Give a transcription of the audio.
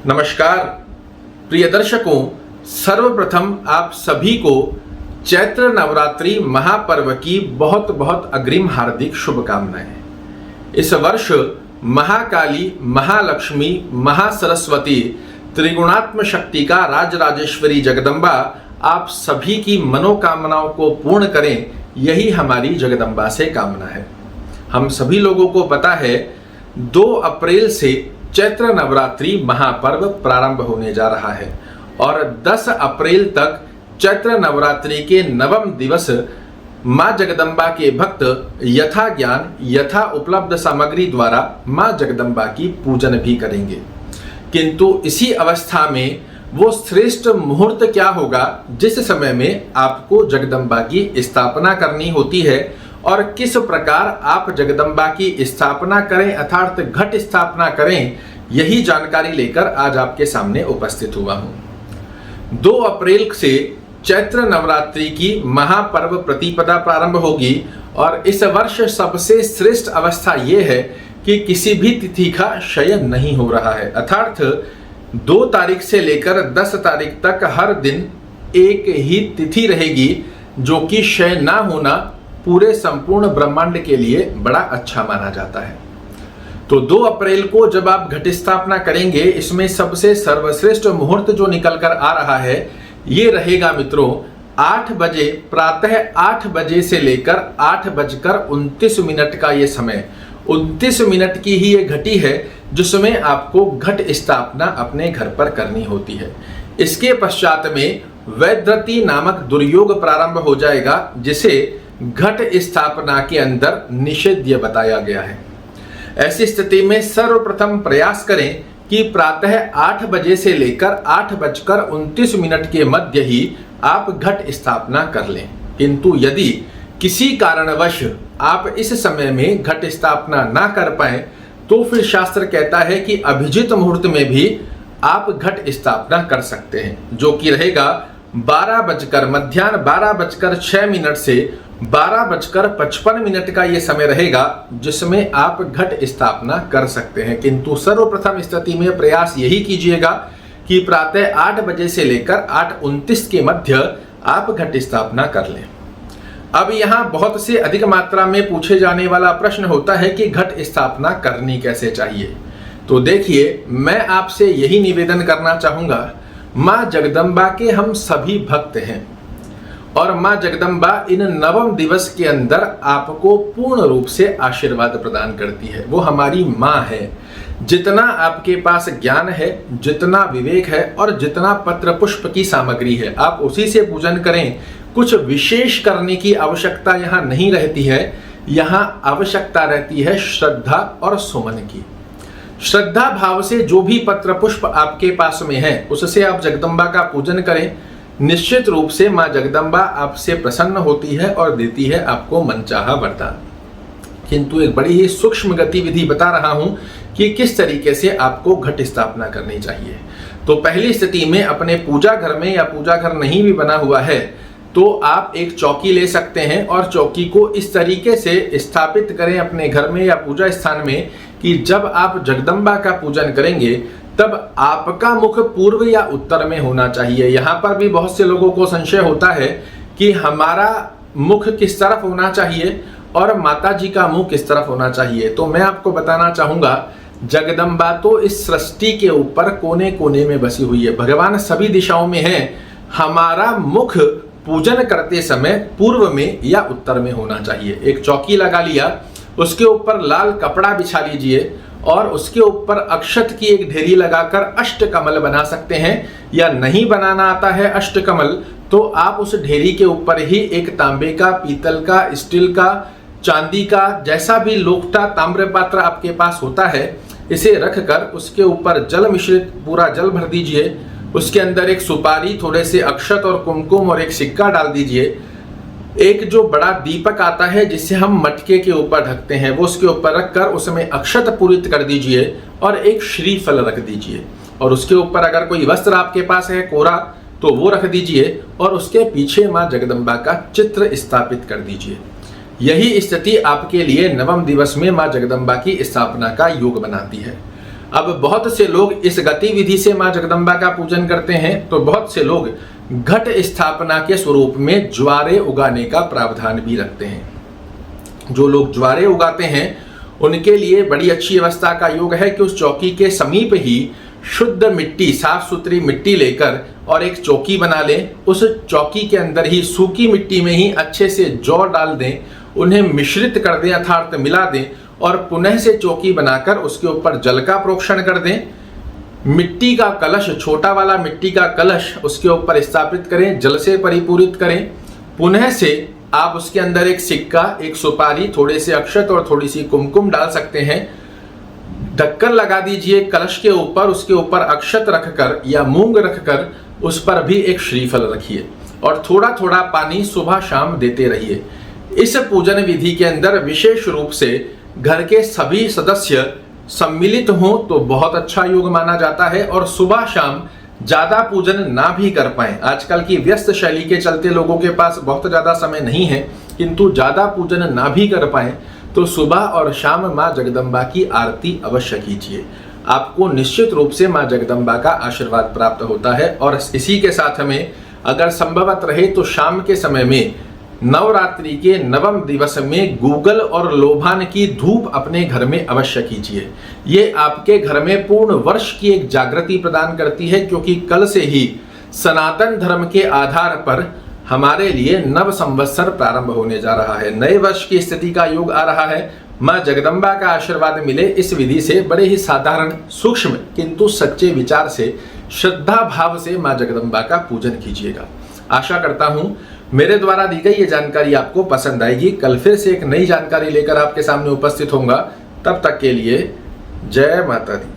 नमस्कार प्रिय दर्शकों, सर्वप्रथम आप सभी को चैत्र नवरात्रि महापर्व की बहुत बहुत अग्रिम हार्दिक शुभकामनाएं। इस वर्ष महाकाली, महालक्ष्मी, महासरस्वती, त्रिगुणात्म शक्ति का राजराजेश्वरी जगदम्बा आप सभी की मनोकामनाओं को पूर्ण करें, यही हमारी जगदम्बा से कामना है। हम सभी लोगों को पता है 2 अप्रैल से चैत्र नवरात्रि महापर्व प्रारंभ होने जा रहा है और 10 अप्रैल तक चैत्र नवरात्रि के नवम दिवस माँ जगदम्बा के भक्त यथा ज्ञान यथा उपलब्ध सामग्री द्वारा माँ जगदम्बा की पूजन भी करेंगे। किंतु इसी अवस्था में वो श्रेष्ठ मुहूर्त क्या होगा जिस समय में आपको जगदम्बा की स्थापना करनी होती है और किस प्रकार आप जगदम्बा की स्थापना करें अर्थात घट स्थापना करें, यही जानकारी लेकर आज आपके सामने उपस्थित हुआ हूं। 2 अप्रैल से चैत्र नवरात्रि की महापर्व प्रतिपदा प्रारंभ होगी और इस वर्ष सबसे श्रेष्ठ अवस्था यह है कि किसी भी तिथि का शयन नहीं हो रहा है, अर्थात 2 तारीख से लेकर 10 तारीख तक हर दिन एक ही तिथि रहेगी, जो कि शयन ना होना पूरे संपूर्ण ब्रह्मांड के लिए बड़ा अच्छा माना जाता है। तो 2 अप्रैल को जब आप घट स्थापना करेंगे, इसमें सबसे सर्वश्रेष्ठ मुहूर्त जो निकल कर आ रहा है ये रहेगा मित्रों 8 बजे, प्रातः 8 बजे से लेकर 8:29 का ये समय, 29 मिनट की ही ये घटी है जिसमें आपको घट स्थापना अपने घर पर करनी होती है। इसके पश्चात में वैद्यति नामक दुर्योग प्रारंभ हो जाएगा, जिसे घट स्थापना के अंदर निषेध्य बताया गया है। ऐसी स्थिति में सर्वप्रथम प्रयास करें कि प्रातः 8 बजे से लेकर 8:29 के मध्य ही आप घट स्थापना कर लें। किंतु यदि किसी कारणवश आप इस समय में घट स्थापना ना कर पाए तो फिर शास्त्र कहता है कि अभिजित मुहूर्त में भी आप घट स्थापना कर सकते हैं, जो कि रहेगा मध्याह्न 12:06 से 12:55 का ये समय रहेगा जिसमें आप घट स्थापना कर सकते हैं। किंतु सर्वप्रथम स्थिति में प्रयास यही कीजिएगा कि प्रातः 8 बजे से लेकर 8:29 के मध्य आप घट स्थापना कर लें। अब यहाँ बहुत से अधिक मात्रा में पूछे जाने वाला प्रश्न होता है कि घट स्थापना करनी कैसे चाहिए। तो देखिए, मैं आपसे यही निवेदन करना चाहूँगा, माँ जगदम्बा के हम सभी भक्त हैं और माँ जगदम्बा इन नवम दिवस के अंदर आपको पूर्ण रूप से आशीर्वाद प्रदान करती है। वो हमारी माँ है। जितना आपके पास ज्ञान है, जितना विवेक है और जितना पत्र पुष्प की सामग्री है, आप उसी से पूजन करें। कुछ विशेष करने की आवश्यकता यहाँ नहीं रहती है। यहाँ आवश्यकता रहती है श्रद्धा और सुमन की। श्रद्धा भाव से जो भी पत्र पुष्प आपके पास में है उससे आप जगदम्बा का पूजन करें। निश्चित रूप से माँ जगदम्बा आपसे प्रसन्न होती है और देती है आपको मनचाहा वरदान। किंतु एक बड़ी ही सूक्ष्म गतिविधि बता रहा हूँ कि किस तरीके से आपको घट स्थापना करनी चाहिए। तो पहली स्थिति में अपने पूजा घर में या पूजा घर नहीं भी बना हुआ है तो आप एक चौकी ले सकते हैं और चौकी को इस तरीके से स्थापित करें अपने घर में या पूजा स्थान में कि जब आप जगदम्बा का पूजन करेंगे तब आपका मुख पूर्व या उत्तर में होना चाहिए। यहाँ पर भी बहुत से लोगों को संशय होता है कि हमारा मुख किस तरफ होना चाहिए और माता जी का मुंह किस तरफ होना चाहिए। तो मैं आपको बताना चाहूँगा, जगदम्बा तो इस सृष्टि के ऊपर कोने कोने में बसी हुई है। भगवान सभी दिशाओं में है। हमारा मुख पूजन करते समय पूर्व में या उत्तर में होना चाहिए। एक चौकी लगा लिया, उसके ऊपर लाल कपड़ा बिछा लीजिए और उसके ऊपर अक्षत की एक ढेरी लगाकर अष्टकमल बना सकते हैं, या नहीं बनाना आता है अष्टकमल तो आप उस ढेरी के ऊपर ही एक तांबे का, पीतल का, स्टील का, चांदी का, जैसा भी लोटा ताम्र पात्र आपके पास होता है, इसे रखकर उसके ऊपर जल मिश्रित पूरा जल भर दीजिए। उसके अंदर एक सुपारी, थोड़े से अक्षत और कुमकुम और एक सिक्का डाल दीजिए। एक जो बड़ा दीपक आता है जिसे हम मटके के ऊपर ढकते हैं, वो उसके ऊपर रखकर उसमें अक्षत पूरित कर दीजिए और एक श्रीफल रख दीजिए। और उसके ऊपर अगर कोई वस्त्र आपके पास है कोरा तो वो रख दीजिए और उसके पीछे माँ जगदम्बा का चित्र स्थापित कर दीजिए। यही स्थिति आपके लिए नवम दिवस में माँ जगदम्बा की स्थापना का योग बनाती है। अब बहुत से लोग इस गतिविधि से मां जगदम्बा का पूजन करते हैं, तो बहुत से लोग घट स्थापना के स्वरूप में ज्वारे उगाने का प्रावधान भी रखते हैं। जो लोग ज्वारे उगाते हैं उनके लिए बड़ी अच्छी अवस्था का योग है कि उस चौकी के समीप ही शुद्ध मिट्टी, साफ सुथरी मिट्टी लेकर और एक चौकी बना लें। उस चौकी के अंदर ही सूखी मिट्टी में ही अच्छे से जौ डाल दें, उन्हें मिश्रित कर दें अर्थात मिला दें और पुनः से चौकी बनाकर उसके ऊपर जल का प्रोक्षण कर दें। मिट्टी का कलश, छोटा वाला मिट्टी का कलश उसके ऊपर स्थापित करें, जल से परिपूरित करें। पुनः से आप उसके अंदर एक सिक्का, एक सुपारी, थोड़े से अक्षत और थोड़ी सी कुमकुम डाल सकते हैं। ढक्कन लगा दीजिए कलश के ऊपर, उसके ऊपर अक्षत रखकर या मूंग रखकर उस पर भी एक श्रीफल रखिए और थोड़ा थोड़ा पानी सुबह शाम देते रहिए। इस पूजन विधि के अंदर विशेष रूप से घर के सभी सदस्य सम्मिलित हों तो बहुत अच्छा योग माना जाता है। और सुबह शाम ज्यादा पूजन ना भी कर पाएं, आजकल की व्यस्त शैली के चलते लोगों के पास बहुत ज्यादा समय नहीं है, किंतु ज्यादा पूजन ना भी कर पाएं तो सुबह और शाम मां जगदम्बा की आरती अवश्य कीजिए। आपको निश्चित रूप से मां जगदम्बा का आशीर्वाद प्राप्त होता है। और इसी के साथ हमें अगर संभवत रहे तो शाम के समय में नवरात्रि के नवम दिवस में गूगल और लोभान की धूप अपने घर में अवश्य कीजिए। ये आपके घर में पूर्ण वर्ष की एक जागृति प्रदान करती है, क्योंकि कल से ही सनातन धर्म के आधार पर हमारे लिए नव संवत्सर प्रारंभ होने जा रहा है, नए वर्ष की स्थिति का योग आ रहा है। मां जगदम्बा का आशीर्वाद मिले इस विधि से बड़े ही साधारण, सूक्ष्म किंतु सच्चे विचार से, श्रद्धा भाव से मां जगदम्बा का पूजन कीजिएगा। आशा करता हूं मेरे द्वारा दी गई ये जानकारी आपको पसंद आएगी। कल फिर से एक नई जानकारी लेकर आपके सामने उपस्थित होऊंगा। तब तक के लिए जय माता दी।